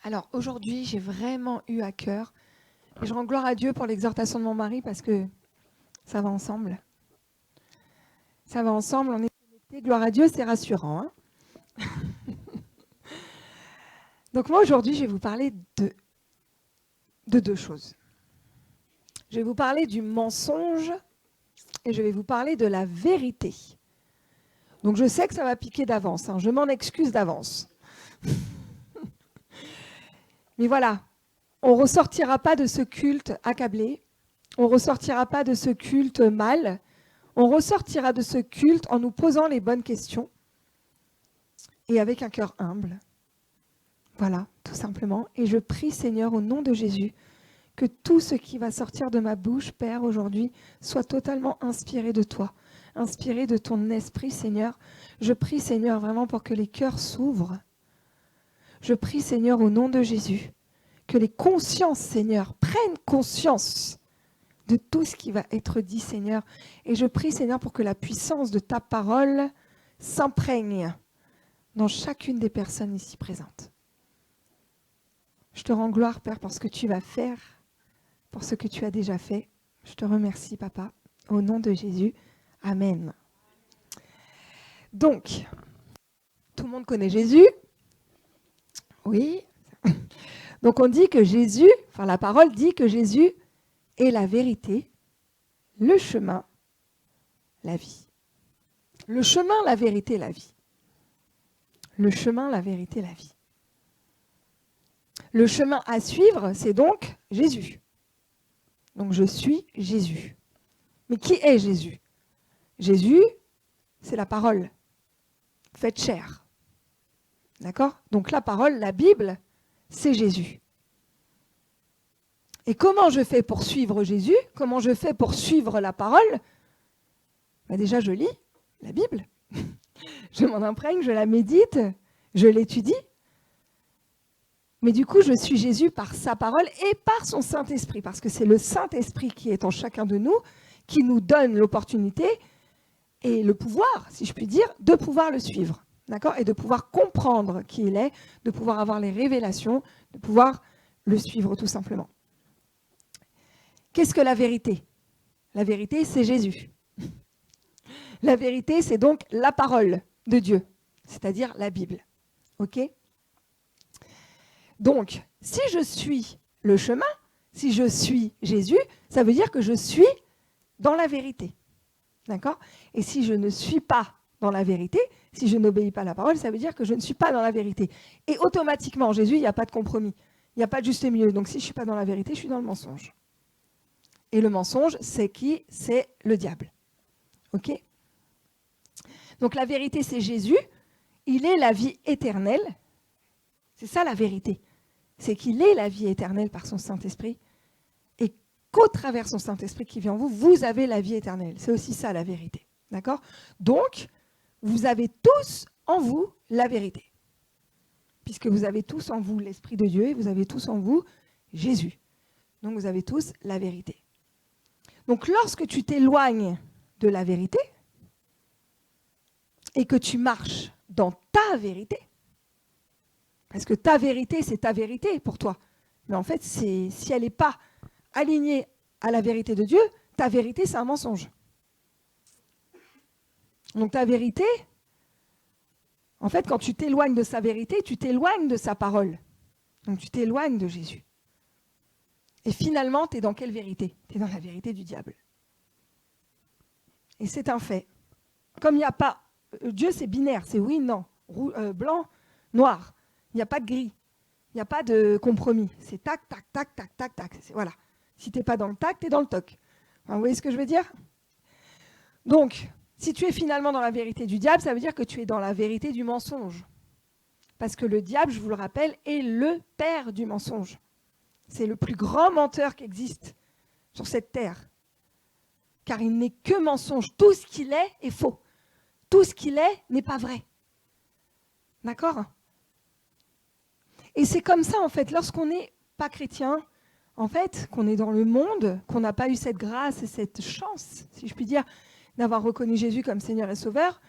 Alors aujourd'hui, j'ai vraiment eu à cœur, et je rends gloire à Dieu pour l'exhortation de mon mari parce que ça va ensemble. Ça va ensemble, on est connectés, gloire à Dieu, c'est rassurant. Hein. Donc moi aujourd'hui, je vais vous parler de deux choses. Je vais vous parler du mensonge et je vais vous parler de la vérité. Donc je sais que ça va piquer d'avance, hein, je m'en excuse d'avance. Mais voilà, on ne ressortira pas de ce culte accablé, on ne ressortira pas de ce culte mal, on ressortira de ce culte en nous posant les bonnes questions et avec un cœur humble. Voilà, tout simplement. Et je prie, Seigneur, au nom de Jésus, que tout ce qui va sortir de ma bouche, Père, aujourd'hui, soit totalement inspiré de toi, inspiré de ton esprit, Seigneur. Je prie, Seigneur, vraiment pour que les cœurs s'ouvrent. Je prie, Seigneur, au nom de Jésus, que les consciences, Seigneur, prennent conscience de tout ce qui va être dit, Seigneur. Et je prie, Seigneur, pour que la puissance de ta parole s'imprègne dans chacune des personnes ici présentes. Je te rends gloire, Père, pour ce que tu vas faire, pour ce que tu as déjà fait. Je te remercie, Papa, au nom de Jésus. Amen. Donc, tout le monde connaît Jésus. Oui. Donc on dit que Jésus, enfin la parole dit que Jésus est la vérité, le chemin, la vie. Le chemin, la vérité, la vie. Le chemin, la vérité, la vie. Le chemin à suivre, c'est donc Jésus. Donc je suis Jésus. Mais qui est Jésus? Jésus, c'est la parole faite chair. D'accord? Donc la parole, la Bible, c'est Jésus. Et comment je fais pour suivre Jésus? Comment je fais pour suivre la parole? Déjà, je lis la Bible. Je m'en imprègne, je la médite, je l'étudie. Mais du coup, je suis Jésus par sa parole et par son Saint-Esprit, parce que c'est le Saint-Esprit qui est en chacun de nous, qui nous donne l'opportunité et le pouvoir, si je puis dire, de pouvoir le suivre. D'accord? Et de pouvoir comprendre qui il est, de pouvoir avoir les révélations, de pouvoir le suivre tout simplement. Qu'est-ce que la vérité? La vérité, c'est Jésus. La vérité, c'est donc la parole de Dieu, c'est-à-dire la Bible. Ok? Donc, si je suis le chemin, si je suis Jésus, ça veut dire que je suis dans la vérité. D'accord? Et si je ne suis pas dans la vérité, si je n'obéis pas à la parole, ça veut dire que je ne suis pas dans la vérité. Et automatiquement, en Jésus, il n'y a pas de compromis. Il n'y a pas de juste milieu. Donc, si je ne suis pas dans la vérité, je suis dans le mensonge. Et le mensonge, c'est qui? C'est le diable. Ok? Donc, la vérité, c'est Jésus. Il est la vie éternelle. C'est ça la vérité. C'est qu'il est la vie éternelle par son Saint-Esprit. Et qu'au travers son Saint-Esprit qui vit en vous, vous avez la vie éternelle. C'est aussi ça la vérité. D'accord? Donc, vous avez tous en vous la vérité. Puisque vous avez tous en vous l'Esprit de Dieu et vous avez tous en vous Jésus. Donc, vous avez tous la vérité. Donc, lorsque tu t'éloignes de la vérité et que tu marches dans ta vérité, parce que ta vérité, c'est ta vérité pour toi. Mais en fait, si elle n'est pas alignée à la vérité de Dieu, ta vérité, c'est un mensonge. Donc ta vérité, en fait, quand tu t'éloignes de sa vérité, tu t'éloignes de sa parole. Donc tu t'éloignes de Jésus. Et finalement, tu es dans quelle vérité? Tu es dans la vérité du diable. Et c'est un fait. Comme il n'y a pas... Dieu, c'est binaire, c'est oui, non. Blanc, noir. Il n'y a pas de gris. Il n'y a pas de compromis. C'est tac, tac, tac, tac, tac, tac. Voilà. Si tu n'es pas dans le tac, tu es dans le toc. Enfin, vous voyez ce que je veux dire? Donc, si tu es finalement dans la vérité du diable, ça veut dire que tu es dans la vérité du mensonge. Parce que le diable, je vous le rappelle, est le père du mensonge. C'est le plus grand menteur qui existe sur cette terre. Car il n'est que mensonge. Tout ce qu'il est faux. Tout ce qu'il est n'est pas vrai. D'accord ? Et c'est comme ça, en fait, lorsqu'on n'est pas chrétien, en fait, qu'on est dans le monde, qu'on n'a pas eu cette grâce et cette chance, si je puis dire, d'avoir reconnu Jésus comme Seigneur et Sauveur,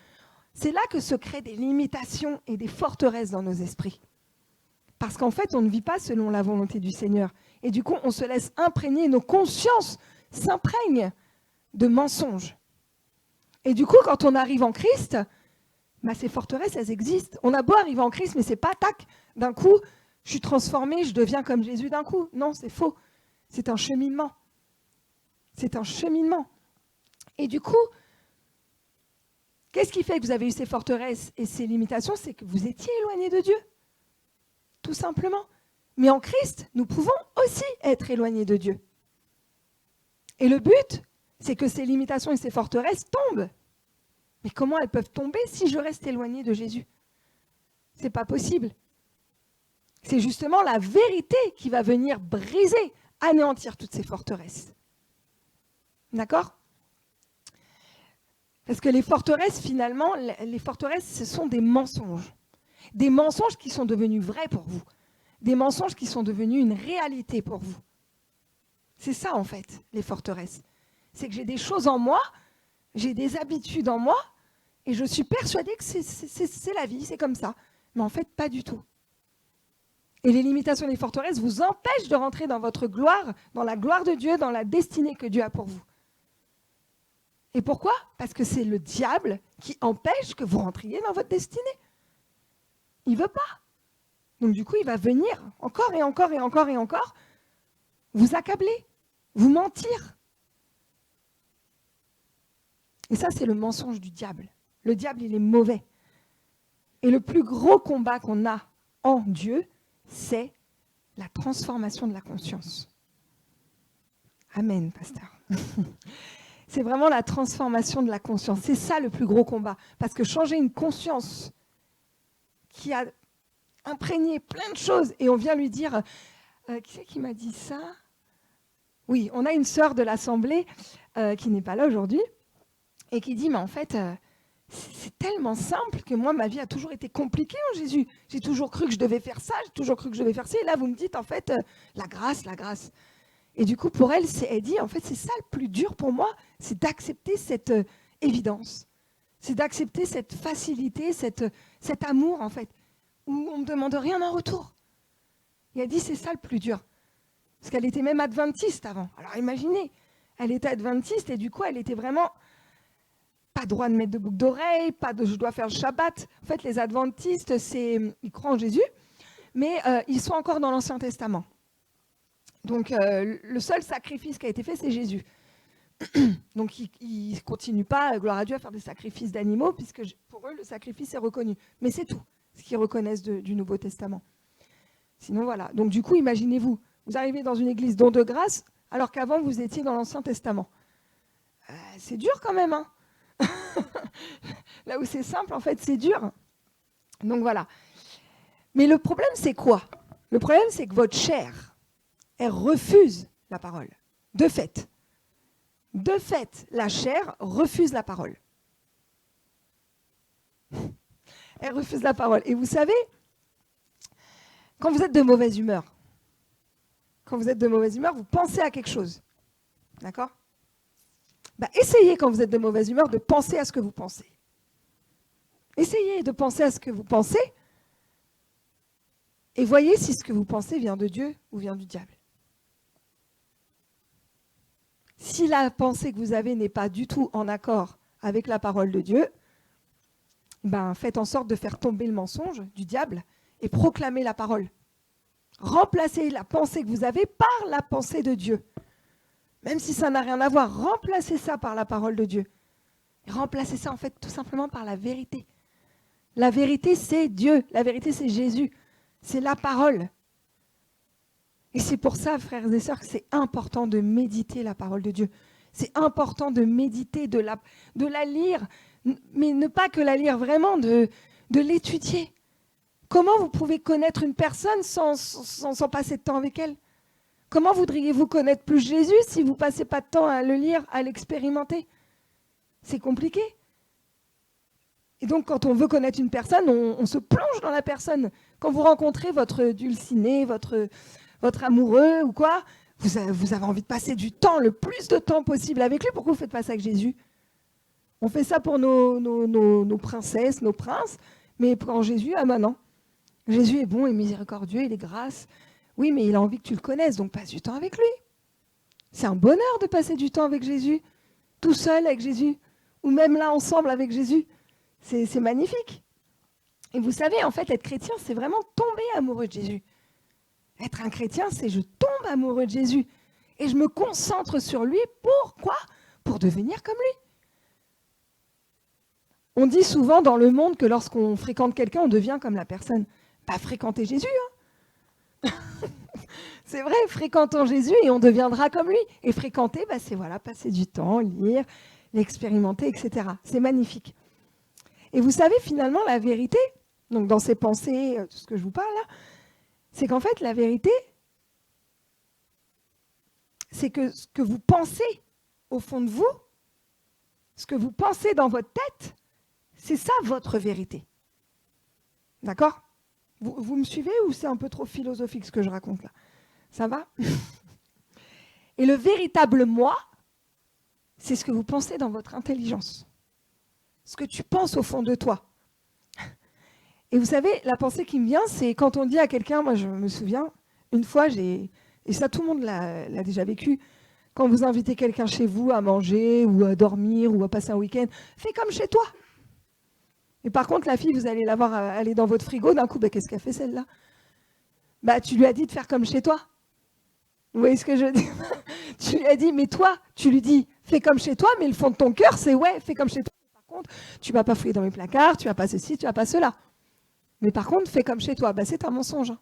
c'est là que se créent des limitations et des forteresses dans nos esprits. Parce qu'en fait, on ne vit pas selon la volonté du Seigneur. Et du coup, on se laisse imprégner, nos consciences s'imprègnent de mensonges. Et du coup, quand on arrive en Christ, ces forteresses, elles existent. On a beau arriver en Christ, mais c'est pas tac, d'un coup, je suis transformée, je deviens comme Jésus d'un coup. Non, c'est faux. C'est un cheminement. C'est un cheminement. Et du coup, qu'est-ce qui fait que vous avez eu ces forteresses et ces limitations? C'est que vous étiez éloigné de Dieu. Tout simplement. Mais en Christ, nous pouvons aussi être éloignés de Dieu. Et le but, c'est que ces limitations et ces forteresses tombent. Mais comment elles peuvent tomber si je reste éloigné de Jésus? C'est pas possible. C'est justement la vérité qui va venir briser, anéantir toutes ces forteresses. D'accord? Parce que les forteresses, finalement, les forteresses, ce sont des mensonges. Des mensonges qui sont devenus vrais pour vous. Des mensonges qui sont devenus une réalité pour vous. C'est ça, en fait, les forteresses. C'est que j'ai des choses en moi, j'ai des habitudes en moi, et je suis persuadée que c'est la vie, c'est comme ça. Mais en fait, pas du tout. Et les limitations des forteresses vous empêchent de rentrer dans votre gloire, dans la gloire de Dieu, dans la destinée que Dieu a pour vous. Et pourquoi? Parce que c'est le diable qui empêche que vous rentriez dans votre destinée. Il ne veut pas. Donc du coup, il va venir encore et encore et encore et encore vous accabler, vous mentir. Et ça, c'est le mensonge du diable. Le diable, il est mauvais. Et le plus gros combat qu'on a en Dieu, c'est la transformation de la conscience. Amen, pasteur. C'est vraiment la transformation de la conscience. C'est ça le plus gros combat. Parce que changer une conscience qui a imprégné plein de choses, et on vient lui dire, qui c'est qui m'a dit ça? Oui, on a une sœur de l'Assemblée qui n'est pas là aujourd'hui, et qui dit, mais en fait, c'est tellement simple que moi, ma vie a toujours été compliquée en Jésus. J'ai toujours cru que je devais faire ça, j'ai toujours cru que je devais faire ça, et là, vous me dites, en fait, la grâce, la grâce. Et du coup, pour elle, elle dit, en fait, c'est ça le plus dur pour moi, c'est d'accepter cette évidence. C'est d'accepter cette facilité, cet amour, en fait, où on ne me demande rien en retour. Et elle dit, c'est ça le plus dur. Parce qu'elle était même adventiste avant. Alors imaginez, elle était adventiste et du coup, elle était vraiment pas droit de mettre de boucle d'oreille, pas de je dois faire le Shabbat. En fait, les adventistes, ils croient en Jésus, mais ils sont encore dans l'Ancien Testament. Donc, le seul sacrifice qui a été fait, c'est Jésus. Donc, ils ne continuent pas, gloire à Dieu, à faire des sacrifices d'animaux, puisque pour eux, le sacrifice est reconnu. Mais c'est tout ce qu'ils reconnaissent du Nouveau Testament. Sinon, voilà. Donc, du coup, imaginez-vous, vous arrivez dans une église don de grâce, alors qu'avant, vous étiez dans l'Ancien Testament. C'est dur quand même, hein. Là où c'est simple, en fait, c'est dur. Donc, voilà. Mais le problème, c'est quoi? Le problème, c'est que votre chair, elle refuse la parole. De fait. De fait, la chair refuse la parole. Elle refuse la parole. Et vous savez, quand vous êtes de mauvaise humeur, vous pensez à quelque chose. D'accord? Essayez, quand vous êtes de mauvaise humeur, de penser à ce que vous pensez. Essayez de penser à ce que vous pensez et voyez si ce que vous pensez vient de Dieu ou vient du diable. Si la pensée que vous avez n'est pas du tout en accord avec la parole de Dieu, faites en sorte de faire tomber le mensonge du diable et proclamez la parole. Remplacez la pensée que vous avez par la pensée de Dieu. Même si ça n'a rien à voir, remplacez ça par la parole de Dieu. Et remplacez ça en fait tout simplement par la vérité. La vérité, c'est Dieu. La vérité, c'est Jésus. C'est la parole. Et c'est pour ça, frères et sœurs, que c'est important de méditer la parole de Dieu. C'est important de méditer, de la lire, mais ne pas que la lire vraiment, de l'étudier. Comment vous pouvez connaître une personne sans passer de temps avec elle? Comment voudriez-vous connaître plus Jésus si vous ne passez pas de temps à le lire, à l'expérimenter? C'est compliqué. Et donc, quand on veut connaître une personne, on se plonge dans la personne. Quand vous rencontrez votre dulciné, votre amoureux ou quoi, vous avez envie de passer du temps, le plus de temps possible avec lui. Pourquoi vous ne faites pas ça avec Jésus? On fait ça pour nos princesses, nos princes, mais pour Jésus, ah ben non. Jésus est bon, il est miséricordieux, il est grâce. Oui, mais il a envie que tu le connaisses, donc passe du temps avec lui. C'est un bonheur de passer du temps avec Jésus, tout seul avec Jésus, ou même là ensemble avec Jésus. C'est magnifique. Et vous savez, en fait, être chrétien, c'est vraiment tomber amoureux de Jésus. Être un chrétien, c'est je tombe amoureux de Jésus. Et je me concentre sur lui. Pourquoi? Pour devenir comme lui. On dit souvent dans le monde que lorsqu'on fréquente quelqu'un, on devient comme la personne. Pas fréquenter Jésus. Hein. C'est vrai, fréquentons Jésus et on deviendra comme lui. Et fréquenter, c'est voilà, passer du temps, lire, l'expérimenter, etc. C'est magnifique. Et vous savez, finalement, la vérité, donc dans ces pensées, tout ce que je vous parle là, c'est qu'en fait, la vérité, c'est que ce que vous pensez au fond de vous, ce que vous pensez dans votre tête, c'est ça votre vérité. D'accord? Vous me suivez ou c'est un peu trop philosophique ce que je raconte là? Ça va? Et le véritable moi, c'est ce que vous pensez dans votre intelligence. Ce que tu penses au fond de toi. Et vous savez, la pensée qui me vient, c'est quand on dit à quelqu'un, moi je me souviens, une fois, et ça tout le monde l'a déjà vécu, quand vous invitez quelqu'un chez vous à manger ou à dormir ou à passer un week-end, fais comme chez toi. Et par contre, la fille, vous allez la voir aller dans votre frigo, d'un coup, qu'est-ce qu'elle fait celle-là? Tu lui as dit de faire comme chez toi. Vous voyez ce que je veux dire? Tu lui as dit, mais toi, tu lui dis, fais comme chez toi, mais le fond de ton cœur, c'est ouais, fais comme chez toi. Par contre, tu ne vas pas fouiller dans mes placards, tu ne vas pas ceci, tu ne vas pas cela. Mais par contre, fais comme chez toi. C'est un mensonge.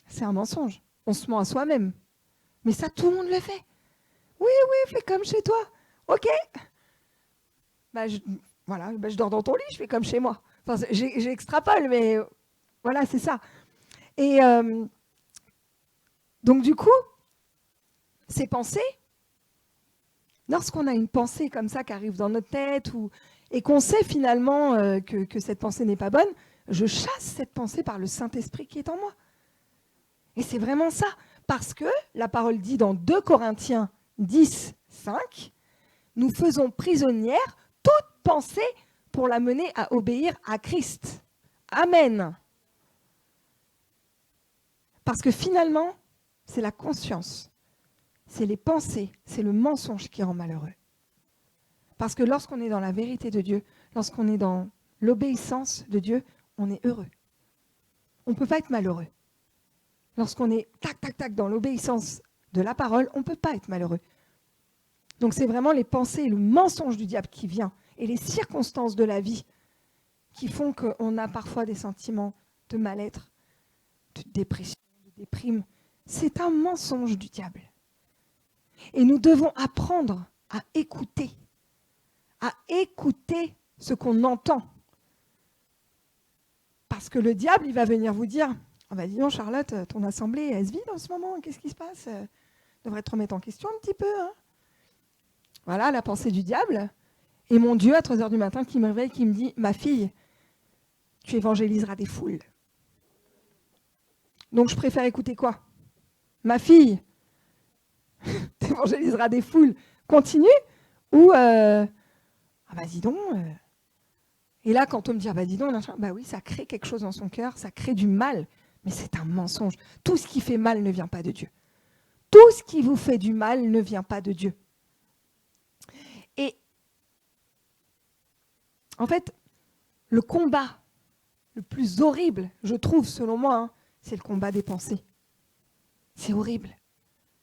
C'est un mensonge. On se ment à soi-même. Mais ça, tout le monde le fait. Oui, fais comme chez toi. OK. Je dors dans ton lit, je fais comme chez moi. Enfin, j'extrapole, mais voilà, c'est ça. Et donc, du coup, ces pensées, lorsqu'on a une pensée comme ça qui arrive dans notre tête et qu'on sait finalement que cette pensée n'est pas bonne, je chasse cette pensée par le Saint-Esprit qui est en moi. Et c'est vraiment ça. Parce que la parole dit dans 2 Corinthiens 10, 5, nous faisons prisonnière toute pensée pour la mener à obéir à Christ. Amen. Parce que finalement, c'est la conscience, c'est les pensées, c'est le mensonge qui rend malheureux. Parce que lorsqu'on est dans la vérité de Dieu, lorsqu'on est dans l'obéissance de Dieu, on est heureux. On ne peut pas être malheureux. Lorsqu'on est tac dans l'obéissance de la parole, on ne peut pas être malheureux. Donc c'est vraiment les pensées et le mensonge du diable qui vient et les circonstances de la vie qui font qu'on a parfois des sentiments de mal-être, de dépression, de déprime. C'est un mensonge du diable. Et nous devons apprendre à écouter ce qu'on entend. Parce que le diable, il va venir vous dire « dis donc Charlotte, ton assemblée, elle se vide en ce moment, qu'est-ce qui se passe? Devrait te remettre en question un petit peu. Hein ?» Voilà la pensée du diable. Et mon Dieu, à 3h du matin, qui me réveille, qui me dit « Ma fille, tu évangéliseras des foules. » Donc je préfère écouter quoi? Ma fille, tu évangéliseras des foules. Continue ou dis donc. Et là, quand on me dit dis donc, oui, ça crée quelque chose dans son cœur, ça crée du mal. Mais c'est un mensonge. Tout ce qui fait mal ne vient pas de Dieu. Tout ce qui vous fait du mal ne vient pas de Dieu. Et en fait, le combat le plus horrible, je trouve, selon moi, c'est le combat des pensées. C'est horrible.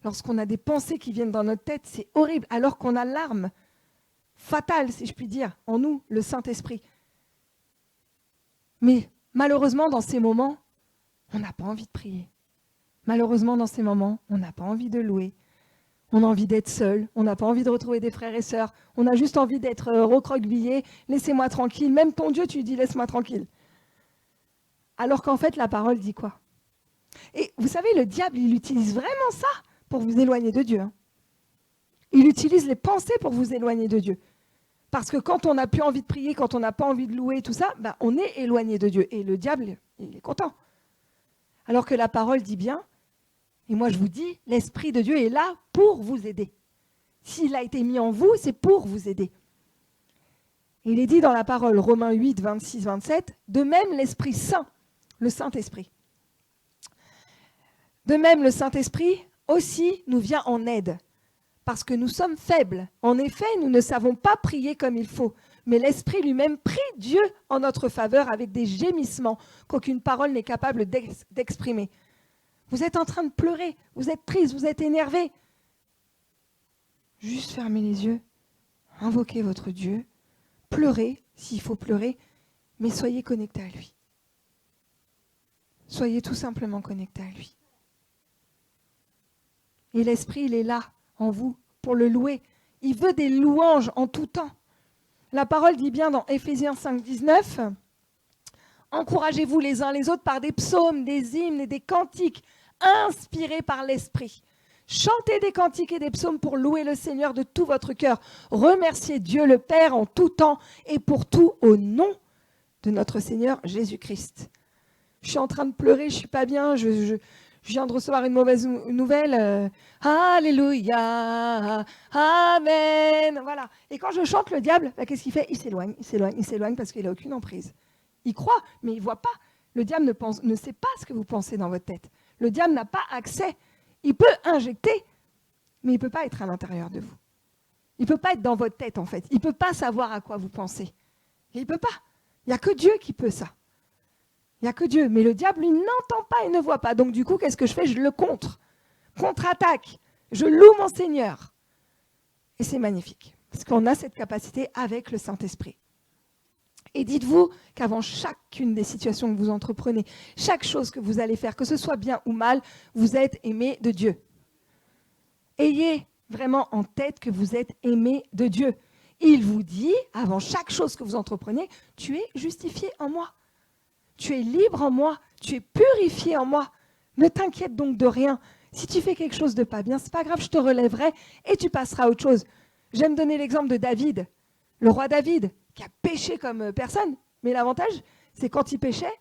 Lorsqu'on a des pensées qui viennent dans notre tête, c'est horrible, alors qu'on a l'arme fatale, si je puis dire, en nous, le Saint-Esprit. Mais malheureusement, dans ces moments, on n'a pas envie de prier. Malheureusement, dans ces moments, on n'a pas envie de louer. On a envie d'être seul, on n'a pas envie de retrouver des frères et sœurs, on a juste envie d'être recroquevillé, laissez-moi tranquille. Même ton Dieu, tu lui dis laisse-moi tranquille. Alors qu'en fait, la parole dit quoi? Et vous savez, le diable, il utilise vraiment ça pour vous éloigner de Dieu. Il utilise les pensées pour vous éloigner de Dieu. Parce que quand on n'a plus envie de prier, quand on n'a pas envie de louer, tout ça, ben, on est éloigné de Dieu. Et le diable, il est content. Alors que la parole dit bien, et moi je vous dis, l'Esprit de Dieu est là pour vous aider. S'il a été mis en vous, c'est pour vous aider. Et il est dit dans la parole, Romains 8, 26, 27, de même l'Esprit Saint, le Saint-Esprit. De même, le Saint-Esprit aussi nous vient en aide, parce que nous sommes faibles. En effet, nous ne savons pas prier comme il faut, mais l'Esprit lui-même prie Dieu en notre faveur avec des gémissements qu'aucune parole n'est capable d'exprimer. Vous êtes en train de pleurer, vous êtes triste, vous êtes énervé. Juste fermez les yeux, invoquez votre Dieu, pleurez s'il faut pleurer, mais soyez connectés à lui. Soyez tout simplement connectés à lui. Et l'Esprit, il est là, en vous, pour le louer. Il veut des louanges en tout temps. La parole dit bien dans Éphésiens 5, 19, « Encouragez-vous les uns les autres par des psaumes, des hymnes et des cantiques inspirés par l'Esprit. Chantez des cantiques et des psaumes pour louer le Seigneur de tout votre cœur. Remerciez Dieu le Père en tout temps et pour tout au nom de notre Seigneur Jésus-Christ. » Je suis en train de pleurer, je ne suis pas bien, je viens de recevoir une mauvaise nouvelle. Alléluia, Amen. Voilà. Et quand je chante le diable, bah, qu'est-ce qu'il fait? Il s'éloigne parce qu'il n'a aucune emprise. Il croit, mais il ne voit pas. Le diable ne sait pas ce que vous pensez dans votre tête. Le diable n'a pas accès. Il peut injecter, mais il ne peut pas être à l'intérieur de vous. Il ne peut pas être dans votre tête, en fait. Il ne peut pas savoir à quoi vous pensez. Et il ne peut pas. Il n'y a que Dieu qui peut ça. Il n'y a que Dieu. Mais le diable, lui, n'entend pas et ne voit pas. Donc, du coup, qu'est-ce que je fais? Je le contre-attaque. Je loue mon Seigneur. Et c'est magnifique. Parce qu'on a cette capacité avec le Saint-Esprit. Et dites-vous qu'avant chacune des situations que vous entreprenez, chaque chose que vous allez faire, que ce soit bien ou mal, vous êtes aimé de Dieu. Ayez vraiment en tête que vous êtes aimé de Dieu. Il vous dit, avant chaque chose que vous entreprenez, tu es justifié en moi. Tu es libre en moi, tu es purifié en moi. Ne t'inquiète donc de rien. Si tu fais quelque chose de pas bien, c'est pas grave, je te relèverai et tu passeras à autre chose. J'aime donner l'exemple de David, le roi David, qui a péché comme personne. Mais l'avantage, c'est quand il péchait,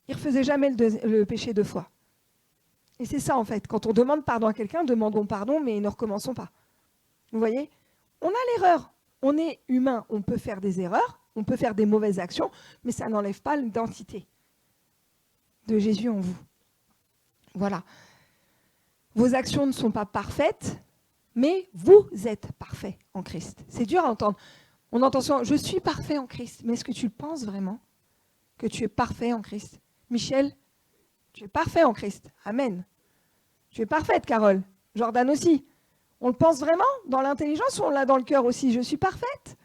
il ne refaisait jamais le péché 2 fois. Et c'est ça en fait. Quand on demande pardon à quelqu'un, demandons pardon, mais ne recommençons pas. Vous voyez? On a l'erreur. On est humain, on peut faire des erreurs. On peut faire des mauvaises actions, mais ça n'enlève pas l'identité de Jésus en vous. Voilà. Vos actions ne sont pas parfaites, mais vous êtes parfait en Christ. C'est dur à entendre. On entend souvent, je suis parfait en Christ. Mais est-ce que tu le penses vraiment que tu es parfait en Christ? Michel, tu es parfait en Christ. Amen. Tu es parfaite, Carole. Jordan aussi. On le pense vraiment dans l'intelligence ou on l'a dans le cœur aussi? Je suis parfaite.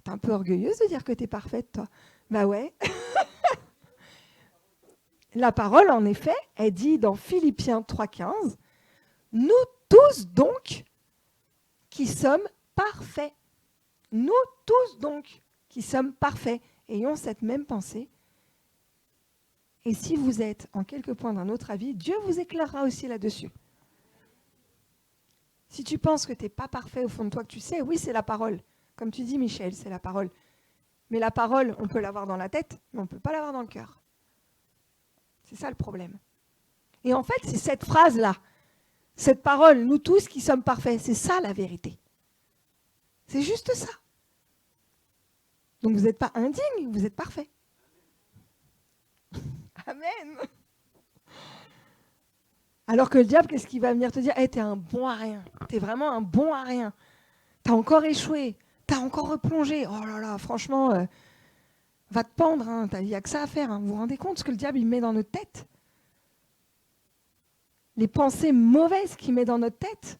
T'es un peu orgueilleuse de dire que t'es parfaite, toi. Bah ouais. La parole, en effet, est dit dans Philippiens 3,15, « Nous tous donc qui sommes parfaits. » Nous tous donc qui sommes parfaits, ayons cette même pensée. Et si vous êtes en quelque point d'un autre avis, Dieu vous éclairera aussi là-dessus. Si tu penses que tu n'es pas parfait au fond de toi, que tu sais, oui, c'est la parole. Comme tu dis, Michel, c'est la parole. Mais la parole, on peut l'avoir dans la tête, mais on ne peut pas l'avoir dans le cœur. C'est ça le problème. Et en fait, c'est cette phrase-là, cette parole, nous tous qui sommes parfaits, c'est ça la vérité. C'est juste ça. Donc vous n'êtes pas indigne, vous êtes parfait. Amen. Alors que le diable, qu'est-ce qu'il va venir te dire? Hey, t'es un bon à rien. T'es vraiment un bon à rien. T'as encore échoué. T'as encore replongé. Oh là là, franchement, va te pendre. Hein. Il n'y a que ça à faire. Hein. Vous vous rendez compte ce que le diable il met dans notre tête? Les pensées mauvaises qu'il met dans notre tête.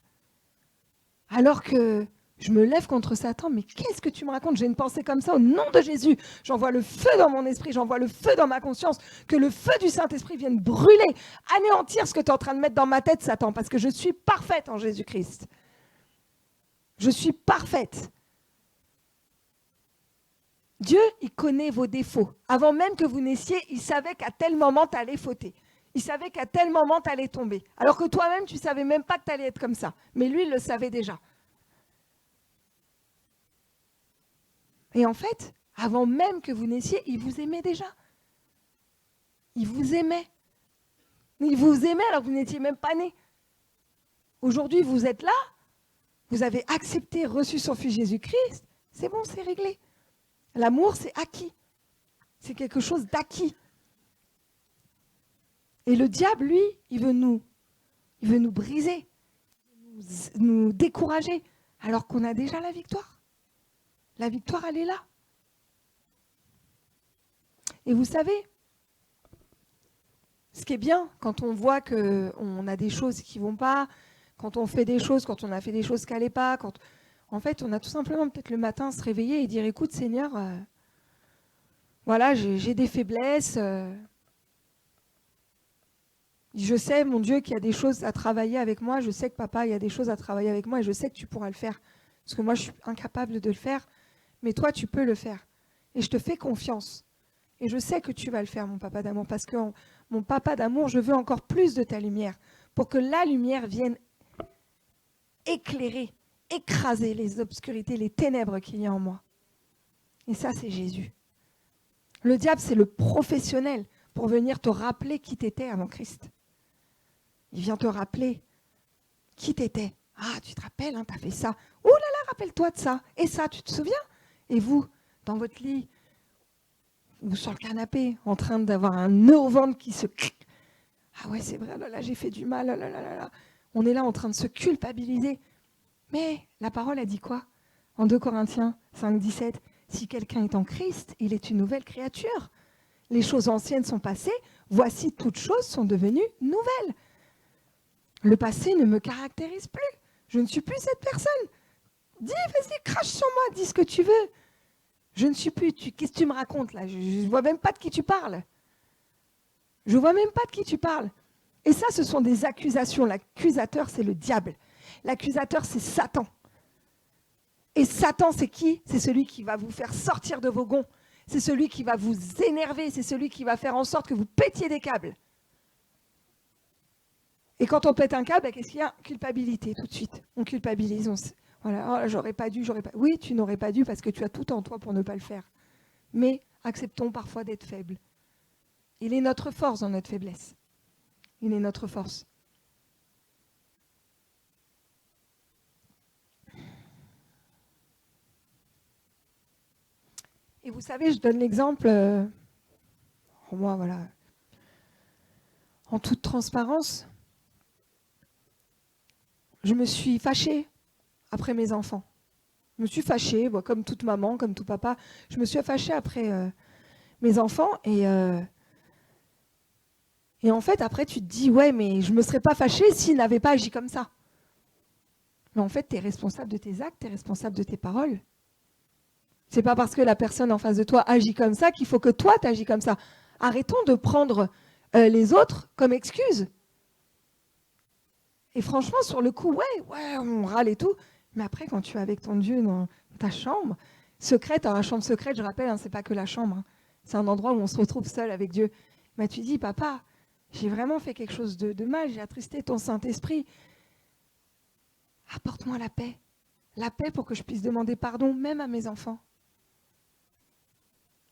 Alors que Je me lève contre Satan, mais qu'est-ce que tu me racontes? J'ai une pensée comme ça au nom de Jésus. J'envoie le feu dans mon esprit, j'envoie le feu dans ma conscience, que le feu du Saint-Esprit vienne brûler, anéantir ce que tu es en train de mettre dans ma tête, Satan, parce que je suis parfaite en Jésus-Christ. Je suis parfaite. Dieu, il connaît vos défauts. Avant même que vous naissiez, il savait qu'à tel moment, tu allais fauter. Il savait qu'à tel moment, tu allais tomber. Alors que toi-même, tu ne savais même pas que tu allais être comme ça. Mais lui, il le savait déjà. Et en fait, avant même que vous naissiez, il vous aimait déjà. Il vous aimait. Il vous aimait alors que vous n'étiez même pas né. Aujourd'hui, vous êtes là, vous avez accepté, reçu son Fils Jésus-Christ, c'est bon, c'est réglé. L'amour, c'est acquis. C'est quelque chose d'acquis. Et le diable, lui, il veut nous briser, nous décourager, alors qu'on a déjà la victoire. La victoire, elle est là. Et vous savez, ce qui est bien, quand on voit qu'on a des choses qui ne vont pas, quand on fait des choses, quand on a fait des choses qui n'allaient pas, en fait, on a tout simplement peut-être le matin se réveiller et dire, écoute Seigneur, voilà, j'ai des faiblesses. Je sais, mon Dieu, qu'il y a des choses à travailler avec moi. Je sais que papa, il y a des choses à travailler avec moi et je sais que tu pourras le faire. Parce que moi, je suis incapable de le faire. Mais toi, tu peux le faire. Et je te fais confiance. Et je sais que tu vas le faire, mon papa d'amour. Parce que mon papa d'amour, je veux encore plus de ta lumière. Pour que la lumière vienne éclairer, écraser les obscurités, les ténèbres qu'il y a en moi. Et ça, c'est Jésus. Le diable, c'est le professionnel pour venir te rappeler qui t'étais avant Christ. Il vient te rappeler qui t'étais. Ah, tu te rappelles, hein, tu as fait ça. Oh là là, rappelle-toi de ça. Et ça, tu te souviens? Et vous, dans votre lit, ou sur le canapé, en train d'avoir un nœud au ventre qui se... Ah ouais, c'est vrai, là, là j'ai fait du mal, là, là, là, là. On est là en train de se culpabiliser. Mais la parole a dit quoi? En 2 Corinthiens 5, 17, si quelqu'un est en Christ, il est une nouvelle créature. Les choses anciennes sont passées, voici toutes choses sont devenues nouvelles. Le passé ne me caractérise plus. Je ne suis plus cette personne. Dis, vas-y, crache sur moi, dis ce que tu veux. Je ne suis plus. Qu'est-ce que tu me racontes là? Je ne vois même pas de qui tu parles. Je ne vois même pas de qui tu parles. Et ça, ce sont des accusations. L'accusateur, c'est le diable. L'accusateur, c'est Satan. Et Satan, c'est qui? C'est celui qui va vous faire sortir de vos gonds. C'est celui qui va vous énerver. C'est celui qui va faire en sorte que vous pétiez des câbles. Et quand on pète un câble, qu'est-ce qu'il y a? Culpabilité, tout de suite. On culpabilise. Voilà, oh, j'aurais pas dû, j'aurais pas... Oui, tu n'aurais pas dû parce que tu as tout en toi pour ne pas le faire. Mais acceptons parfois d'être faibles. Il est notre force dans notre faiblesse. Il est notre force. Et vous savez, je donne l'exemple, moi, voilà, en toute transparence, je me suis fâchée après mes enfants. Je me suis fâchée, comme toute maman, comme tout papa, je me suis fâchée après mes enfants et en fait, après, tu te dis, ouais, mais je ne me serais pas fâchée s'ils n'avaient pas agi comme ça. Mais en fait, tu es responsable de tes actes, tu es responsable de tes paroles. C'est pas parce que la personne en face de toi agit comme ça qu'il faut que toi, tu agis comme ça. Arrêtons de prendre les autres comme excuse. Et franchement, sur le coup, ouais, on râle et tout. Mais après, quand tu es avec ton Dieu dans ta chambre, secrète, la chambre secrète, je rappelle, hein, c'est pas que la chambre. Hein. C'est un endroit où on se retrouve seul avec Dieu. Mais tu dis, papa, j'ai vraiment fait quelque chose de mal, j'ai attristé ton Saint-Esprit. Apporte-moi la paix. La paix pour que je puisse demander pardon, même à mes enfants.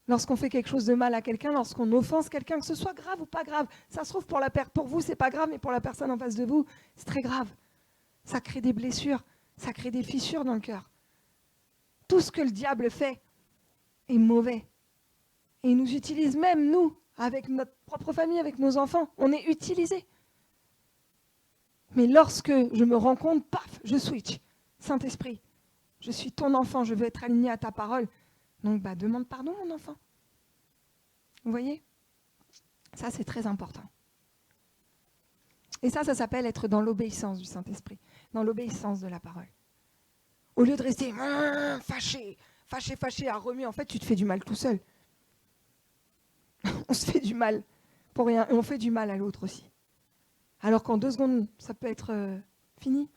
Lorsqu'on fait quelque chose de mal à quelqu'un, lorsqu'on offense quelqu'un, que ce soit grave ou pas grave, ça se trouve pour vous, c'est pas grave, mais pour la personne en face de vous, c'est très grave. Ça crée des blessures, ça crée des fissures dans le cœur. Tout ce que le diable fait est mauvais. Et il nous utilise même, nous, avec notre propre famille, avec nos enfants. On est utilisés. Mais lorsque je me rends compte, paf, je switch. Saint-Esprit, je suis ton enfant, je veux être aligné à ta parole. Donc, demande pardon, mon enfant. Vous voyez? Ça, c'est très important. Et ça s'appelle être dans l'obéissance du Saint-Esprit, dans l'obéissance de la parole. Au lieu de rester fâché, à remuer, en fait, tu te fais du mal tout seul. On se fait du mal pour rien et on fait du mal à l'autre aussi. Alors qu'en 2 secondes, ça peut être fini.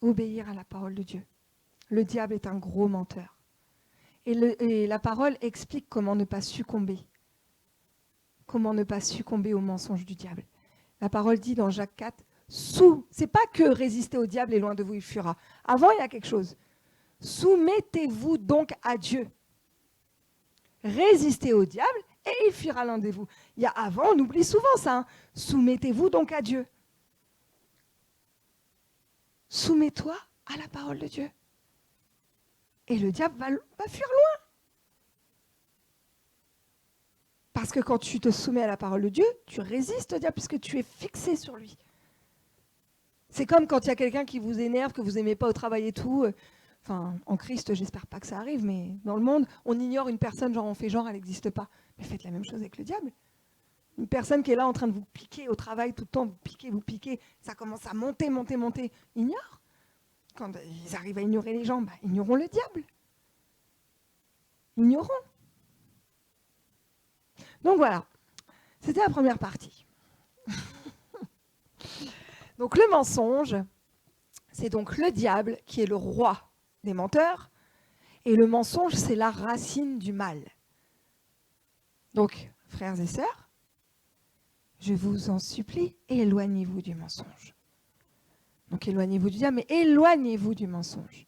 Obéir à la parole de Dieu. Le diable est un gros menteur. Et la parole explique comment ne pas succomber. Comment ne pas succomber aux mensonges du diable. La parole dit dans Jacques 4, c'est pas que résister au diable et loin de vous il fuira. Avant, il y a quelque chose. Soumettez-vous donc à Dieu. Résistez au diable et il fuira loin de vous. Il y a avant, on oublie souvent ça. Hein. Soumettez-vous donc à Dieu. Soumets-toi à la parole de Dieu. Et le diable va fuir loin. Parce que quand tu te soumets à la parole de Dieu, tu résistes au diable puisque tu es fixé sur lui. C'est comme quand il y a quelqu'un qui vous énerve, que vous n'aimez pas au travail et tout. Enfin, en Christ, j'espère pas que ça arrive, mais dans le monde, on ignore une personne, genre on fait genre, elle n'existe pas. Mais faites la même chose avec le diable. Une personne qui est là en train de vous piquer au travail tout le temps, vous piquez, ça commence à monter. Ignore. Quand ils arrivent à ignorer les gens, ignorons le diable. Ignorons. Donc voilà, c'était la première partie. Donc le mensonge, c'est donc le diable qui est le roi des menteurs, et le mensonge, c'est la racine du mal. Donc, frères et sœurs, je vous en supplie, éloignez-vous du mensonge. Donc éloignez-vous du diable, mais éloignez-vous du mensonge.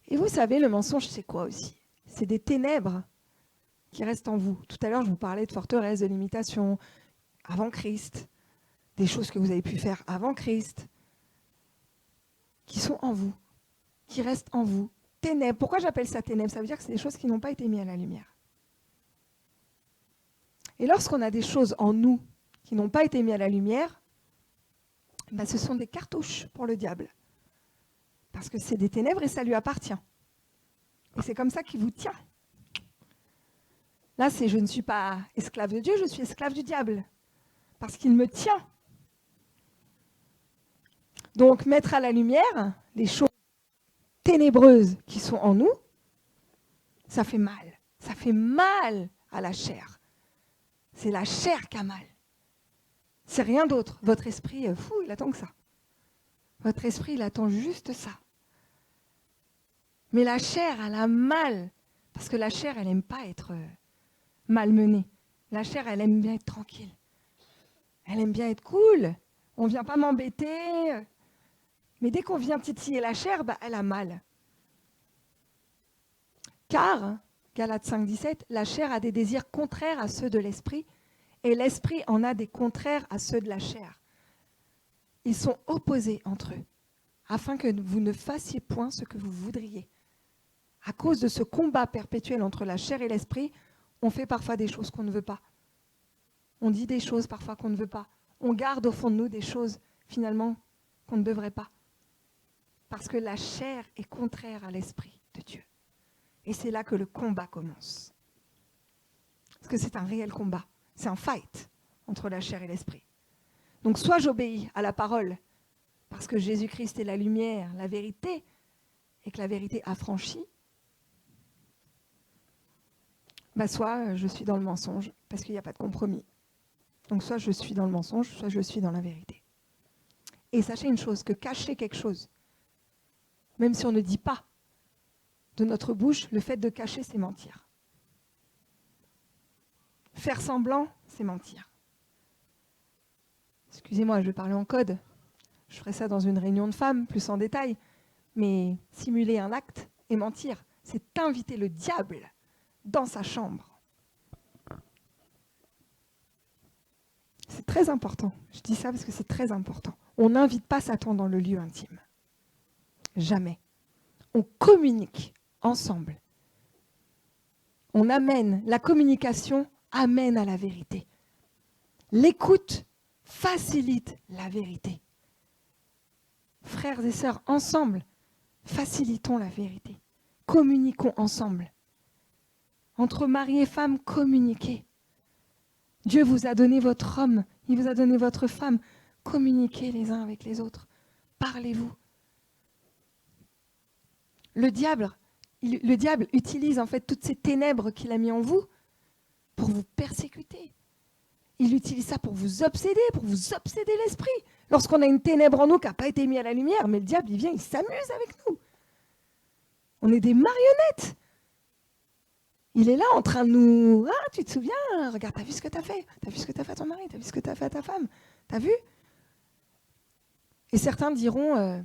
Et vous savez, le mensonge, c'est quoi aussi? C'est des ténèbres qui restent en vous. Tout à l'heure, je vous parlais de forteresse, de limitation, avant Christ, des choses que vous avez pu faire avant Christ, qui sont en vous, qui restent en vous. Ténèbres. Pourquoi j'appelle ça ténèbres? Ça veut dire que c'est des choses qui n'ont pas été mises à la lumière. Et lorsqu'on a des choses en nous qui n'ont pas été mises à la lumière, ce sont des cartouches pour le diable. Parce que c'est des ténèbres et ça lui appartient. Et c'est comme ça qu'il vous tient. Là, je ne suis pas esclave de Dieu, je suis esclave du diable. Parce qu'il me tient. Donc, mettre à la lumière les choses ténébreuses qui sont en nous, ça fait mal. Ça fait mal à la chair. C'est la chair qui a mal. C'est rien d'autre. Votre esprit, il attend que ça. Votre esprit, il attend juste ça. Mais la chair, elle a mal. Parce que la chair, elle n'aime pas être malmenée. La chair, elle aime bien être tranquille. Elle aime bien être cool. On ne vient pas m'embêter. Mais dès qu'on vient titiller la chair, elle a mal. Car, Galates 5,17, la chair a des désirs contraires à ceux de l'esprit, et l'esprit en a des contraires à ceux de la chair. Ils sont opposés entre eux, afin que vous ne fassiez point ce que vous voudriez. À cause de ce combat perpétuel entre la chair et l'esprit, on fait parfois des choses qu'on ne veut pas. On dit des choses parfois qu'on ne veut pas. On garde au fond de nous des choses, finalement, qu'on ne devrait pas. Parce que la chair est contraire à l'esprit de Dieu. Et c'est là que le combat commence. Parce que c'est un réel combat. C'est un fight entre la chair et l'esprit. Donc soit j'obéis à la parole, parce que Jésus-Christ est la lumière, la vérité, et que la vérité affranchit, soit je suis dans le mensonge, parce qu'il n'y a pas de compromis. Donc soit je suis dans le mensonge, soit je suis dans la vérité. Et sachez une chose, que cacher quelque chose, même si on ne dit pas de notre bouche, le fait de cacher, c'est mentir. Faire semblant, c'est mentir. Excusez-moi, je vais parler en code. Je ferai ça dans une réunion de femmes, plus en détail. Mais simuler un acte et mentir, c'est inviter le diable dans sa chambre. C'est très important. Je dis ça parce que c'est très important. On n'invite pas Satan dans le lieu intime. Jamais. On communique ensemble. On amène, la communication amène à la vérité. L'écoute facilite la vérité. Frères et sœurs, ensemble, facilitons la vérité. Communiquons ensemble. Entre mari et femme, communiquez. Dieu vous a donné votre homme, il vous a donné votre femme. Communiquez les uns avec les autres. Parlez-vous. Le diable utilise en fait toutes ces ténèbres qu'il a mis en vous pour vous persécuter. Il utilise ça pour vous obséder l'esprit. Lorsqu'on a une ténèbre en nous qui n'a pas été mise à la lumière, mais le diable, il vient, il s'amuse avec nous. On est des marionnettes. Il est là en train de nous... Ah, tu te souviens? Regarde, t'as vu ce que t'as fait? T'as vu ce que t'as fait à ton mari? T'as vu ce que t'as fait à ta femme? T'as vu? Et certains diront...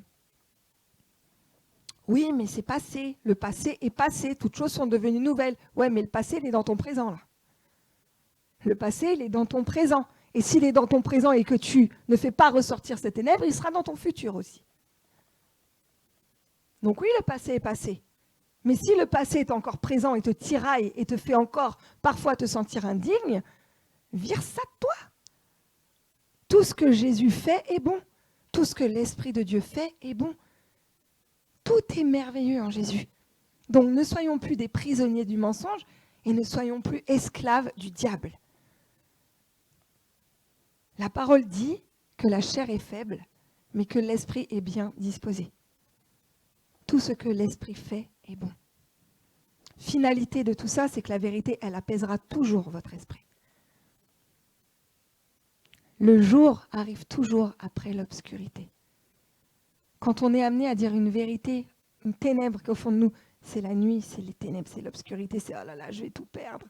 Oui, mais c'est passé. Le passé est passé. Toutes choses sont devenues nouvelles. Ouais, mais le passé, il est dans ton présent, là. Le passé, il est dans ton présent. Et s'il est dans ton présent et que tu ne fais pas ressortir cette ténèbre, il sera dans ton futur aussi. Donc oui, le passé est passé. Mais si le passé est encore présent et te tiraille et te fait encore parfois te sentir indigne, vire ça de toi. Tout ce que Jésus fait est bon. Tout ce que l'Esprit de Dieu fait est bon. Tout est merveilleux en Jésus. Donc ne soyons plus des prisonniers du mensonge et ne soyons plus esclaves du diable. La parole dit que la chair est faible, mais que l'esprit est bien disposé. Tout ce que l'esprit fait est bon. Finalité de tout ça, c'est que la vérité, elle apaisera toujours votre esprit. Le jour arrive toujours après l'obscurité. Quand on est amené à dire une vérité, une ténèbre qu'au fond de nous, c'est la nuit, c'est les ténèbres, c'est l'obscurité, c'est « oh là là, je vais tout perdre ».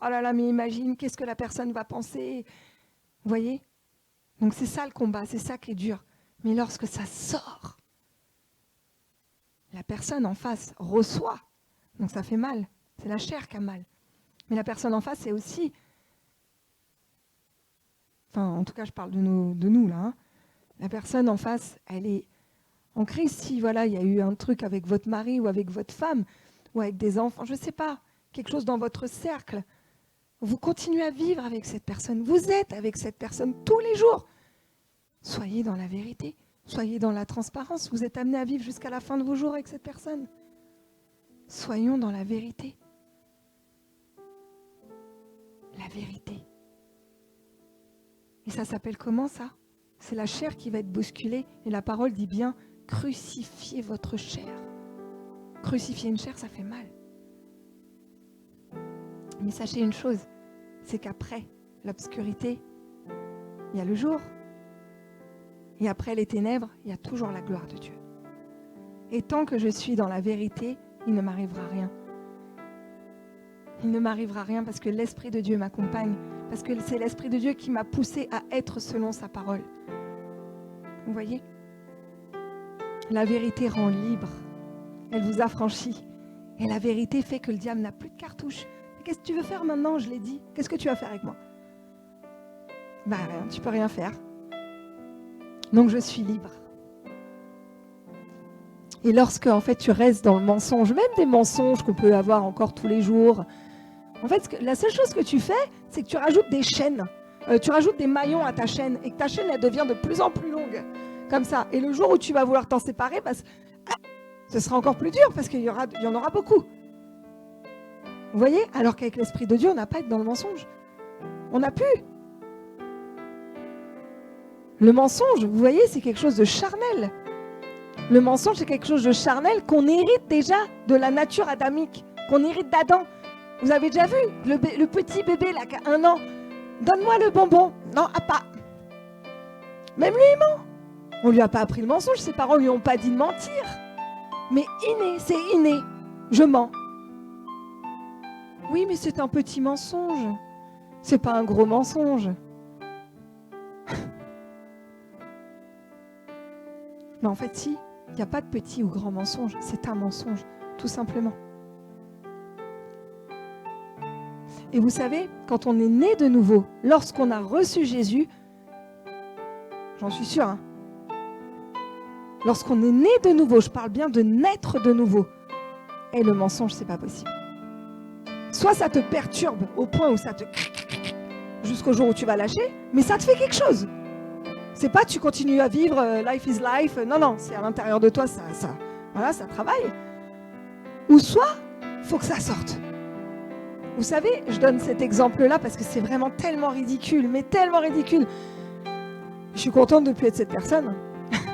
Oh là là, mais imagine, qu'est-ce que la personne va penser? Vous voyez? Donc c'est ça le combat, c'est ça qui est dur. Mais lorsque ça sort, la personne en face reçoit. Donc ça fait mal, c'est la chair qui a mal. Mais la personne en face, c'est aussi... Enfin, en tout cas, je parle de nous là. Hein. La personne en face, elle est en crise. Si voilà, il y a eu un truc avec votre mari ou avec votre femme ou avec des enfants, je ne sais pas, quelque chose dans votre cercle, vous continuez à vivre avec cette personne. Vous êtes avec cette personne tous les jours. Soyez dans la vérité, soyez dans la transparence. Vous êtes amené à vivre jusqu'à la fin de vos jours avec cette personne. Soyons dans la vérité. La vérité. Et ça s'appelle comment ça? C'est la chair qui va être bousculée. Et la parole dit bien, crucifiez votre chair. Crucifier une chair, ça fait mal. Mais sachez une chose, c'est qu'après l'obscurité, il y a le jour. Et après les ténèbres, il y a toujours la gloire de Dieu. Et tant que je suis dans la vérité, il ne m'arrivera rien. Il ne m'arrivera rien parce que l'Esprit de Dieu m'accompagne, parce que c'est l'Esprit de Dieu qui m'a poussé à être selon sa parole. Vous voyez? La vérité rend libre. Elle vous affranchit. Et la vérité fait que le diable n'a plus de cartouche. Qu'est-ce que tu veux faire maintenant? Je l'ai dit. Qu'est-ce que tu vas faire avec moi? Ben rien, tu peux rien faire. Donc je suis libre. Et lorsque en fait tu restes dans le mensonge, même des mensonges qu'on peut avoir encore tous les jours, en fait la seule chose que tu fais, c'est que tu rajoutes des chaînes, tu rajoutes des maillons à ta chaîne et que ta chaîne elle devient de plus en plus longue, comme ça. Et le jour où tu vas vouloir t'en séparer, ce sera encore plus dur parce qu'il y en aura beaucoup. Vous voyez? Alors qu'avec l'Esprit de Dieu, on n'a pas à être dans le mensonge. On n'a plus. Le mensonge, vous voyez, c'est quelque chose de charnel. Le mensonge, c'est quelque chose de charnel qu'on hérite déjà de la nature adamique, qu'on hérite d'Adam. Vous avez déjà vu le petit bébé là qui a 1 an? Donne-moi le bonbon. Non, pas. Même lui, il ment. On lui a pas appris le mensonge, ses parents lui ont pas dit de mentir. Mais inné, c'est inné. Je mens. Oui, mais c'est un petit mensonge. C'est pas un gros mensonge. Mais en fait, si, il n'y a pas de petit ou grand mensonge, c'est un mensonge, tout simplement. Et vous savez, quand on est né de nouveau, lorsqu'on a reçu Jésus, j'en suis sûre, hein, lorsqu'on est né de nouveau, je parle bien de naître de nouveau, et le mensonge, c'est pas possible. Soit ça te perturbe au point où ça te... jusqu'au jour où tu vas lâcher, mais ça te fait quelque chose. C'est pas tu continues à vivre, life is life. Non, c'est à l'intérieur de toi, ça travaille. Ou soit, il faut que ça sorte. Vous savez, je donne cet exemple-là parce que c'est vraiment tellement ridicule, mais tellement ridicule. Je suis contente de ne plus être cette personne.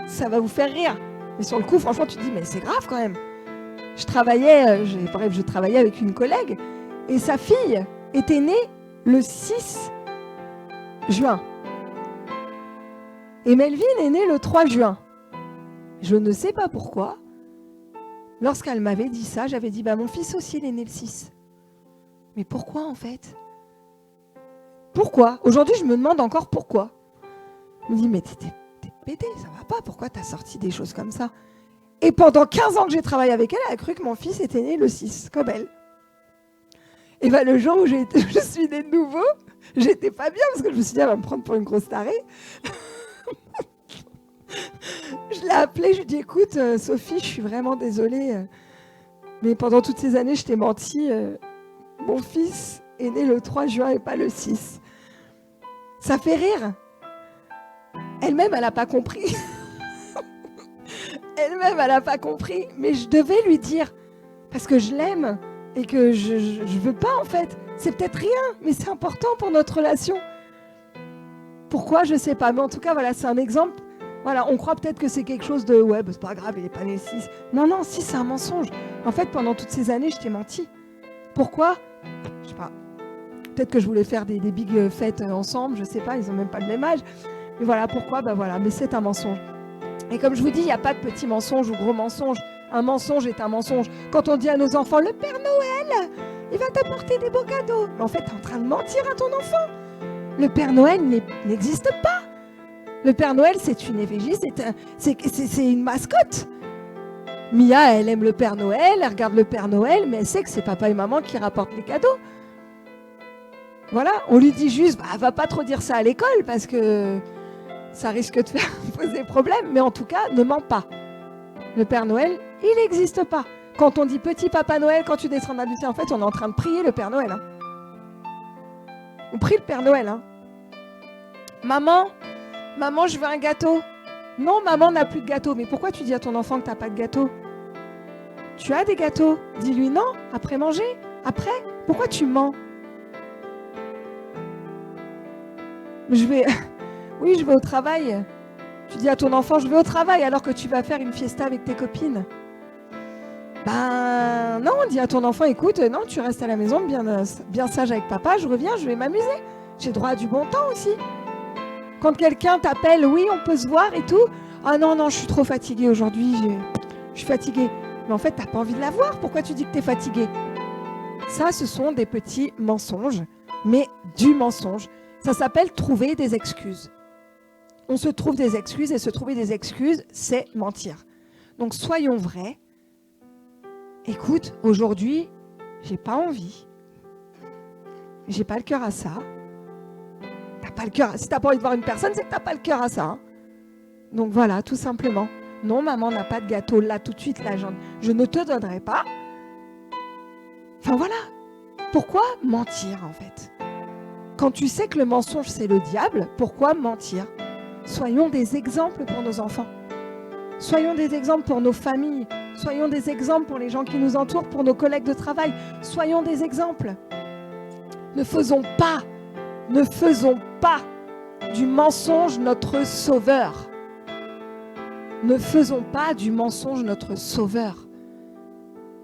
Ça va vous faire rire. Mais sur le coup, franchement, tu te dis, mais c'est grave quand même. je travaillais avec une collègue et sa fille était née le 6 juin. Et Melvin est née le 3 juin. Je ne sais pas pourquoi. Lorsqu'elle m'avait dit ça, j'avais dit, mon fils aussi, il est né le 6. Mais pourquoi en fait? Pourquoi? Aujourd'hui, je me demande encore pourquoi. Je me dis, mais t'es pédé, ça va pas. Pourquoi t'as sorti des choses comme ça? Et pendant 15 ans que j'ai travaillé avec elle, elle a cru que mon fils était né le 6, comme elle. Et le jour où je suis née de nouveau, j'étais pas bien parce que je me suis dit, elle va me prendre pour une grosse tarée. Je l'ai appelée, je lui ai dit, écoute, Sophie, je suis vraiment désolée, mais pendant toutes ces années, je t'ai menti. Mon fils est né le 3 juin et pas le 6. Ça fait rire. Elle-même, elle n'a pas compris. Elle-même, elle n'a pas compris. Mais je devais lui dire, parce que je l'aime et que je ne veux pas, en fait. C'est peut-être rien, mais c'est important pour notre relation. Pourquoi? Je ne sais pas. Mais en tout cas, voilà, c'est un exemple. Voilà, on croit peut-être que c'est quelque chose de « ouais, c'est pas grave, il n'est pas né le 6 ». Non, si, c'est un mensonge. En fait, pendant toutes ces années, je t'ai menti. Pourquoi? Je sais pas. Peut-être que je voulais faire des big fêtes ensemble, je sais pas, ils n'ont même pas le même âge. Mais voilà, pourquoi? Voilà, mais c'est un mensonge. Et comme je vous dis, il n'y a pas de petit mensonge ou gros mensonge. Un mensonge est un mensonge. Quand on dit à nos enfants, le Père Noël, il va t'apporter des beaux cadeaux. Mais en fait, tu es en train de mentir à ton enfant. Le Père Noël n'existe pas. Le Père Noël, c'est une effigie, c'est une mascotte. Mia, elle aime le Père Noël, elle regarde le Père Noël, mais elle sait que c'est papa et maman qui rapportent les cadeaux. Voilà, on lui dit juste, va pas trop dire ça à l'école parce que ça risque de faire poser problème, mais en tout cas, ne mens pas. Le Père Noël, il n'existe pas. Quand on dit petit Papa Noël, quand tu descends du ciel, en fait, on est en train de prier le Père Noël. Hein. On prie le Père Noël. Hein. Maman, je veux un gâteau. Non, maman n'a plus de gâteau. Mais pourquoi tu dis à ton enfant que tu n'as pas de gâteau? Tu as des gâteaux. Dis-lui non, après manger. Après, pourquoi tu mens? Oui, je vais au travail. Tu dis à ton enfant, je vais au travail, alors que tu vas faire une fiesta avec tes copines. Non, dis à ton enfant, écoute, non, tu restes à la maison, bien sage avec papa, je reviens, je vais m'amuser. J'ai droit à du bon temps aussi. Quand quelqu'un t'appelle, oui, on peut se voir et tout. Ah non, je suis trop fatiguée aujourd'hui, je suis fatiguée. Mais en fait, t'as pas envie de la voir, pourquoi tu dis que t'es fatiguée? Ça, ce sont des petits mensonges, mais du mensonge. Ça s'appelle trouver des excuses. On se trouve des excuses et se trouver des excuses, c'est mentir. Donc soyons vrais. Écoute, aujourd'hui, j'ai pas envie. J'ai pas le cœur à ça. T'as pas le cœur. Si t'as pas envie de voir une personne, c'est que t'as pas le cœur à ça. Hein. Donc voilà, tout simplement. Non, maman n'a pas de gâteau là tout de suite. Là, je ne te donnerai pas. Enfin voilà. Pourquoi mentir en fait? Quand tu sais que le mensonge c'est le diable, pourquoi mentir? Soyons des exemples pour nos enfants. Soyons des exemples pour nos familles. Soyons des exemples pour les gens qui nous entourent, pour nos collègues de travail. Soyons des exemples. Ne faisons pas du mensonge notre sauveur. Ne faisons pas du mensonge notre sauveur.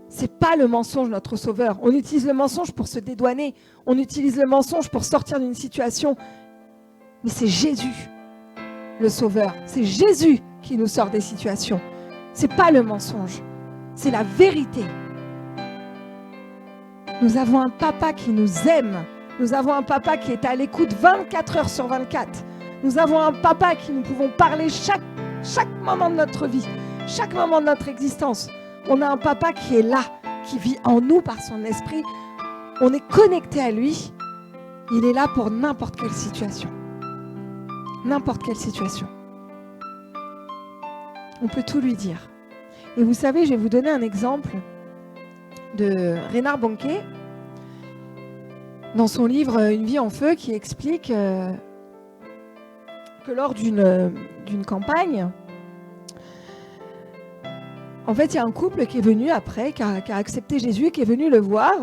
C'est pas le mensonge notre sauveur. On utilise le mensonge pour se dédouaner. On utilise le mensonge pour sortir d'une situation. Mais c'est Jésus, le sauveur. C'est Jésus qui nous sort des situations. C'est pas le mensonge. C'est la vérité. Nous avons un papa qui nous aime. Nous avons un papa qui est à l'écoute 24 heures sur 24. Nous avons un papa à qui nous pouvons parler chaque moment de notre vie, chaque moment de notre existence. On a un papa qui est là, qui vit en nous par son esprit. On est connecté à lui. Il est là pour n'importe quelle situation. N'importe quelle situation. On peut tout lui dire. Et vous savez, je vais vous donner un exemple de Reinhard Bonnke dans son livre « Une vie en feu » qui explique que lors d'une campagne, en fait, il y a un couple qui est venu après, qui a accepté Jésus, qui est venu le voir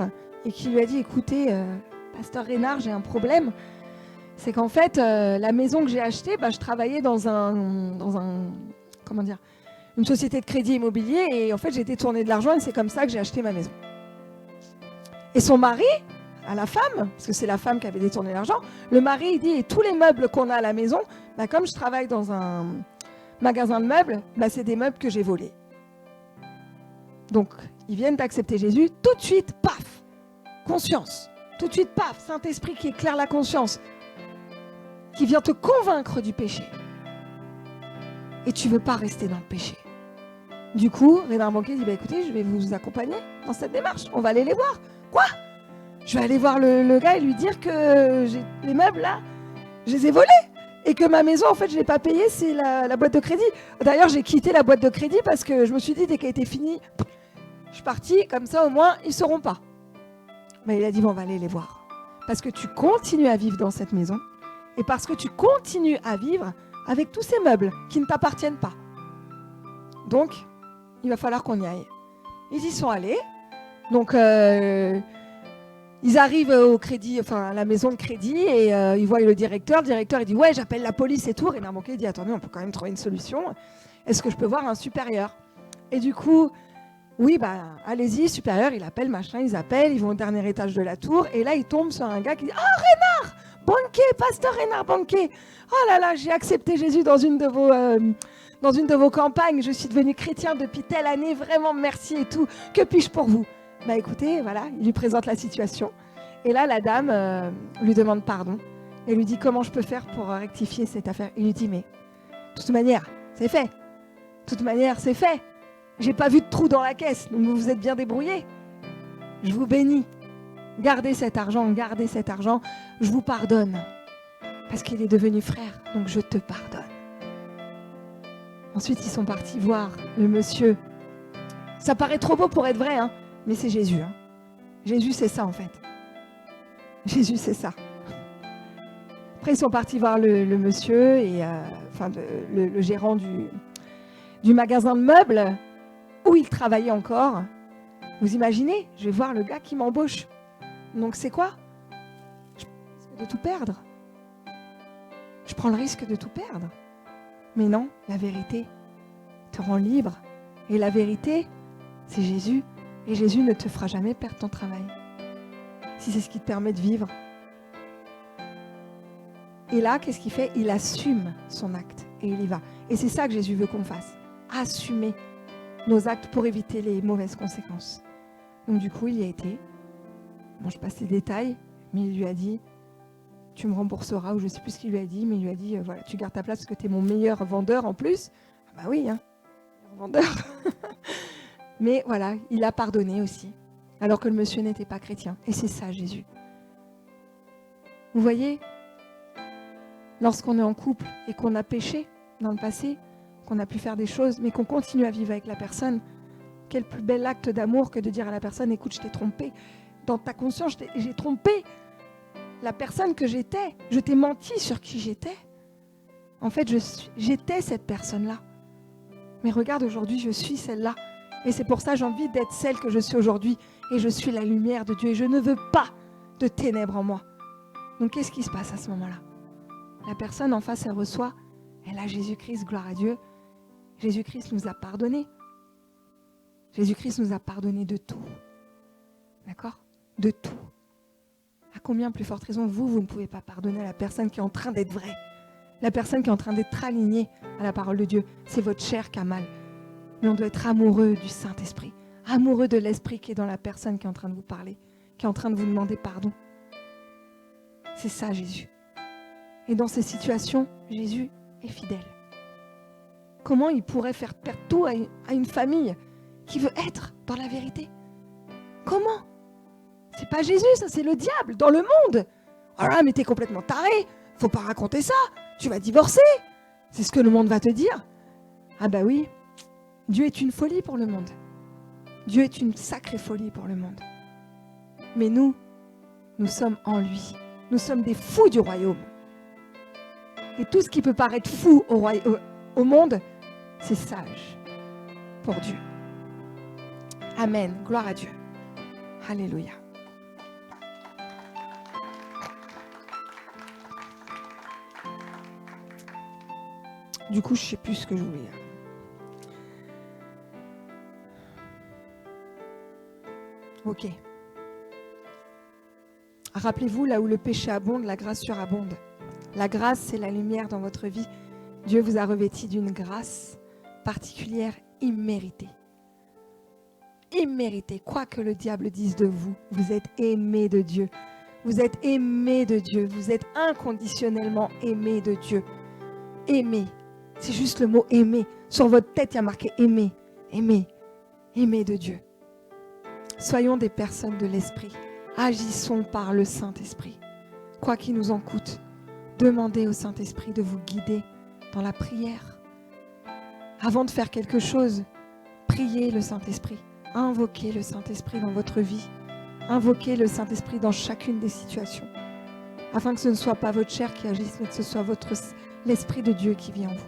et qui lui a dit « Écoutez, pasteur Reinhard, j'ai un problème. C'est qu'en fait, la maison que j'ai achetée, je travaillais dans un comment dire, une société de crédit immobilier et en fait j'ai détourné de l'argent et c'est comme ça que j'ai acheté ma maison. Et son mari, à la femme, parce que c'est la femme qui avait détourné l'argent, le mari il dit, et tous les meubles qu'on a à la maison, bah, comme je travaille dans un magasin de meubles, bah, c'est des meubles que j'ai volés. Donc ils viennent d'accepter Jésus, tout de suite, paf, conscience, tout de suite, paf, Saint-Esprit qui éclaire la conscience, qui vient te convaincre du péché. Et tu ne veux pas rester dans le péché. Du coup, Renard Banquier dit, bah, écoutez, je vais vous accompagner dans cette démarche. On va aller les voir. Quoi ? Je vais aller voir le gars et lui dire que les meubles, là, je les ai volés. Et que ma maison, en fait, je ne l'ai pas payée, c'est la boîte de crédit. D'ailleurs, j'ai quitté la boîte de crédit parce que je me suis dit, dès qu'elle était finie, je suis partie, comme ça, au moins, ils ne sauront pas. Mais il a dit, bon, on va aller les voir. Parce que tu continues à vivre dans cette maison et parce que tu continues à vivre avec tous ces meubles qui ne t'appartiennent pas. Donc, il va falloir qu'on y aille. Ils y sont allés. Donc, ils arrivent au crédit, enfin à la maison de crédit et ils voient le directeur. Le directeur, il dit, ouais, j'appelle la police et tout. Renard Banquier dit, attendez, on peut quand même trouver une solution. Est-ce que je peux voir un supérieur ? Et du coup, oui, bah, allez-y, supérieur, il appelle, machin, ils appellent, ils vont au dernier étage de la tour. Et là, ils tombent sur un gars qui dit, ah, Renard Banquier, pasteur Renard Banquier. Oh là là, j'ai accepté Jésus dans une de vos campagnes. Je suis devenu chrétien depuis telle année. Vraiment, merci et tout. Que puis-je pour vous ? Bah écoutez, voilà, il lui présente la situation. Et là, la dame lui demande pardon. Et lui dit, comment je peux faire pour rectifier cette affaire ? Il lui dit, mais de toute manière, c'est fait. De toute manière, c'est fait. J'ai pas vu de trou dans la caisse, donc vous vous êtes bien débrouillés. Je vous bénis. Gardez cet argent, je vous pardonne. Parce qu'il est devenu frère, donc je te pardonne. Ensuite, ils sont partis voir le monsieur. Ça paraît trop beau pour être vrai, hein, mais c'est Jésus. Hein. Jésus, c'est ça en fait. Jésus, c'est ça. Après, ils sont partis voir le monsieur, et, le gérant du magasin de meubles, où il travaillait encore. Vous imaginez, je vais voir le gars qui m'embauche. Donc c'est quoi ? Je prends le risque de tout perdre. Je prends le risque de tout perdre. Mais non, la vérité te rend libre. Et la vérité, c'est Jésus. Et Jésus ne te fera jamais perdre ton travail. Si c'est ce qui te permet de vivre. Et là, qu'est-ce qu'il fait ? Il assume son acte. Et il y va. Et c'est ça que Jésus veut qu'on fasse. Assumer nos actes pour éviter les mauvaises conséquences. Donc du coup, il y a été. Bon, je passe les détails, mais il lui a dit, tu me rembourseras, ou je ne sais plus ce qu'il lui a dit, mais il lui a dit, voilà, tu gardes ta place parce que tu es mon meilleur vendeur en plus. Ah bah oui, hein, vendeur. Mais voilà, il a pardonné aussi, alors que le monsieur n'était pas chrétien. Et c'est ça, Jésus. Vous voyez, lorsqu'on est en couple et qu'on a péché dans le passé, qu'on a pu faire des choses, mais qu'on continue à vivre avec la personne, quel plus bel acte d'amour que de dire à la personne, écoute, je t'ai trompé. Dans ta conscience, j'ai trompé la personne que j'étais. Je t'ai menti sur qui j'étais. En fait, j'étais cette personne-là. Mais regarde, aujourd'hui, je suis celle-là. Et c'est pour ça que j'ai envie d'être celle que je suis aujourd'hui. Et je suis la lumière de Dieu. Et je ne veux pas de ténèbres en moi. Donc, qu'est-ce qui se passe à ce moment-là ? La personne en face, elle reçoit. Elle a Jésus-Christ, gloire à Dieu. Jésus-Christ nous a pardonné. Jésus-Christ nous a pardonné de tout. D'accord ? De tout. À combien plus forte raison, vous ne pouvez pas pardonner à la personne qui est en train d'être vraie, la personne qui est en train d'être alignée à la parole de Dieu. C'est votre chair qui a mal. Mais on doit être amoureux du Saint-Esprit, amoureux de l'Esprit qui est dans la personne qui est en train de vous parler, qui est en train de vous demander pardon. C'est ça, Jésus. Et dans ces situations, Jésus est fidèle. Comment il pourrait faire perdre tout à une famille qui veut être dans la vérité ? Comment ? C'est pas Jésus, ça, c'est le diable, dans le monde. Oh là, mais t'es complètement taré, faut pas raconter ça, tu vas divorcer. C'est ce que le monde va te dire. Ah bah oui, Dieu est une folie pour le monde. Dieu est une sacrée folie pour le monde. Mais nous sommes en lui. Nous sommes des fous du royaume. Et tout ce qui peut paraître fou au monde, c'est sage pour Dieu. Amen, gloire à Dieu. Alléluia. Du coup, je ne sais plus ce que je voulais dire. Ok. Rappelez-vous, là où le péché abonde, la grâce surabonde. La grâce, c'est la lumière dans votre vie. Dieu vous a revêti d'une grâce particulière, imméritée. Imméritée. Quoi que le diable dise de vous, vous êtes aimé de Dieu. Vous êtes aimé de Dieu. Vous êtes inconditionnellement aimé de Dieu. Aimé. C'est juste le mot aimer. Sur votre tête, il y a marqué aimer. Aimer. Aimer de Dieu. Soyons des personnes de l'Esprit. Agissons par le Saint-Esprit. Quoi qu'il nous en coûte, demandez au Saint-Esprit de vous guider dans la prière. Avant de faire quelque chose, priez le Saint-Esprit. Invoquez le Saint-Esprit dans votre vie. Invoquez le Saint-Esprit dans chacune des situations. Afin que ce ne soit pas votre chair qui agisse, mais que ce soit l'Esprit de Dieu qui vit en vous.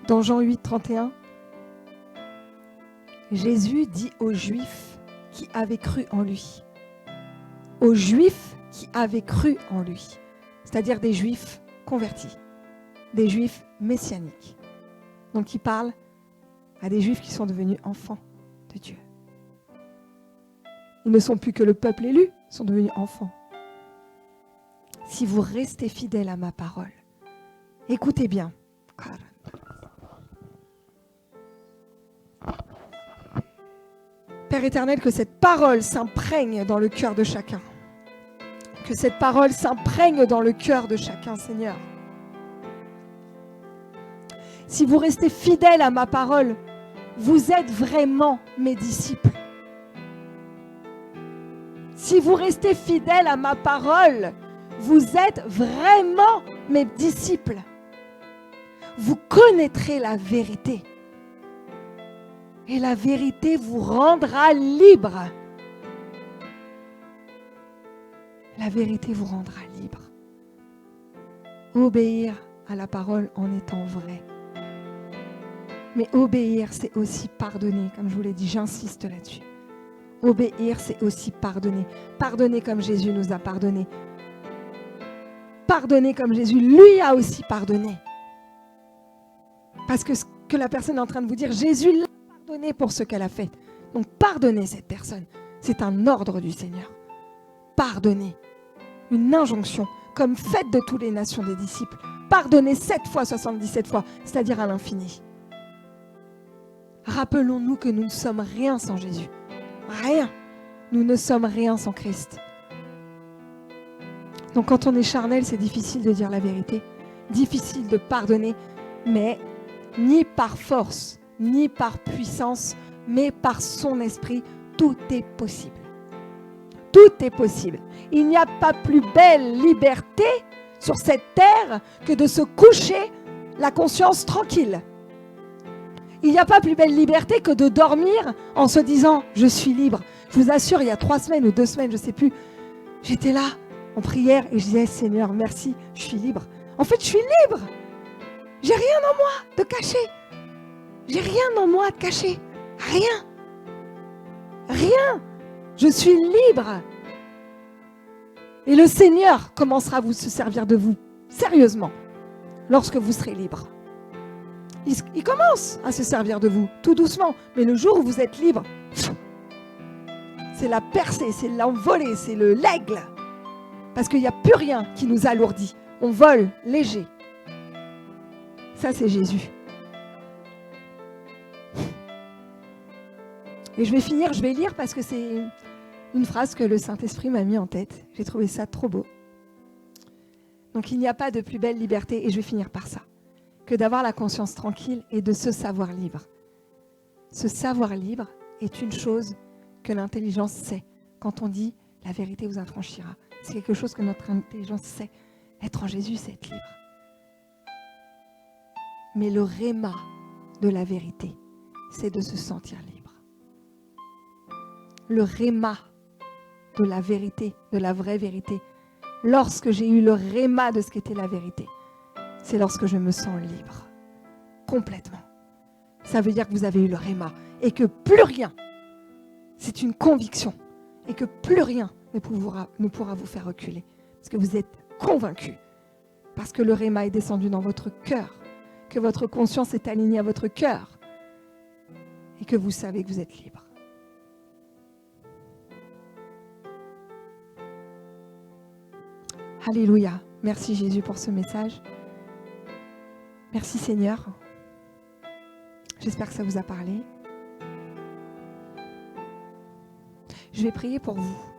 Dans Jean 8, 31, Jésus dit aux Juifs qui avaient cru en lui. Aux Juifs qui avaient cru en lui. C'est-à-dire des Juifs convertis. Des Juifs messianiques. Donc il parle à des Juifs qui sont devenus enfants de Dieu. Ils ne sont plus que le peuple élu, ils sont devenus enfants. Si vous restez fidèles à ma parole, écoutez bien. Père éternel, que cette parole s'imprègne dans le cœur de chacun. Que cette parole s'imprègne dans le cœur de chacun, Seigneur. Si vous restez fidèles à ma parole, vous êtes vraiment mes disciples. Si vous restez fidèles à ma parole, vous êtes vraiment mes disciples. Vous connaîtrez la vérité. Et la vérité vous rendra libre. La vérité vous rendra libre. Obéir à la parole en étant vrai. Mais obéir, c'est aussi pardonner, comme je vous l'ai dit, j'insiste là-dessus. Obéir, c'est aussi pardonner. Pardonner comme Jésus nous a pardonné. Pardonner comme Jésus, lui, a aussi pardonné. Parce que ce que la personne est en train de vous dire, Jésus l'a pardonné pour ce qu'elle a fait. Donc pardonnez cette personne. C'est un ordre du Seigneur. Pardonnez. Une injonction, comme faites de toutes les nations des disciples. Pardonnez 7 fois, 77 fois, c'est-à-dire à l'infini. Rappelons-nous que nous ne sommes rien sans Jésus. Rien. Nous ne sommes rien sans Christ. Donc quand on est charnel, c'est difficile de dire la vérité, difficile de pardonner, mais ni par force, ni par puissance, mais par son esprit, tout est possible. Tout est possible. Il n'y a pas plus belle liberté sur cette terre que de se coucher la conscience tranquille. Il n'y a pas plus belle liberté que de dormir en se disant « je suis libre ». Je vous assure, il y a 3 semaines ou 2 semaines, je ne sais plus, j'étais là en prière et je disais « Seigneur, merci, je suis libre ». En fait, je suis libre. J'ai rien en moi de cacher. J'ai rien en moi de cacher. Rien. Rien. Je suis libre. Et le Seigneur commencera à vous se servir de vous, sérieusement, lorsque vous serez libre. Il commence à se servir de vous, tout doucement. Mais le jour où vous êtes libre, c'est la percée, c'est l'envolée, c'est l'aigle. Parce qu'il n'y a plus rien qui nous alourdit. On vole léger. Ça, c'est Jésus. Et je vais finir, je vais lire parce que c'est une phrase que le Saint-Esprit m'a mis en tête. J'ai trouvé ça trop beau. Donc, il n'y a pas de plus belle liberté, et je vais finir par ça, que d'avoir la conscience tranquille et de se savoir libre. Se savoir libre est une chose que l'intelligence sait. Quand on dit « la vérité vous affranchira », c'est quelque chose que notre intelligence sait. Être en Jésus, c'est être libre. Mais le réma de la vérité, c'est de se sentir libre. Le réma de la vérité, de la vraie vérité, lorsque j'ai eu le réma de ce qu'était la vérité, c'est lorsque je me sens libre, complètement. Ça veut dire que vous avez eu le réma et que plus rien, c'est une conviction, et que plus rien ne pourra vous faire reculer, parce que vous êtes convaincus, parce que le réma est descendu dans votre cœur, que votre conscience est alignée à votre cœur, et que vous savez que vous êtes libre. Alléluia. Merci Jésus pour ce message. Merci Seigneur. J'espère que ça vous a parlé. Je vais prier pour vous.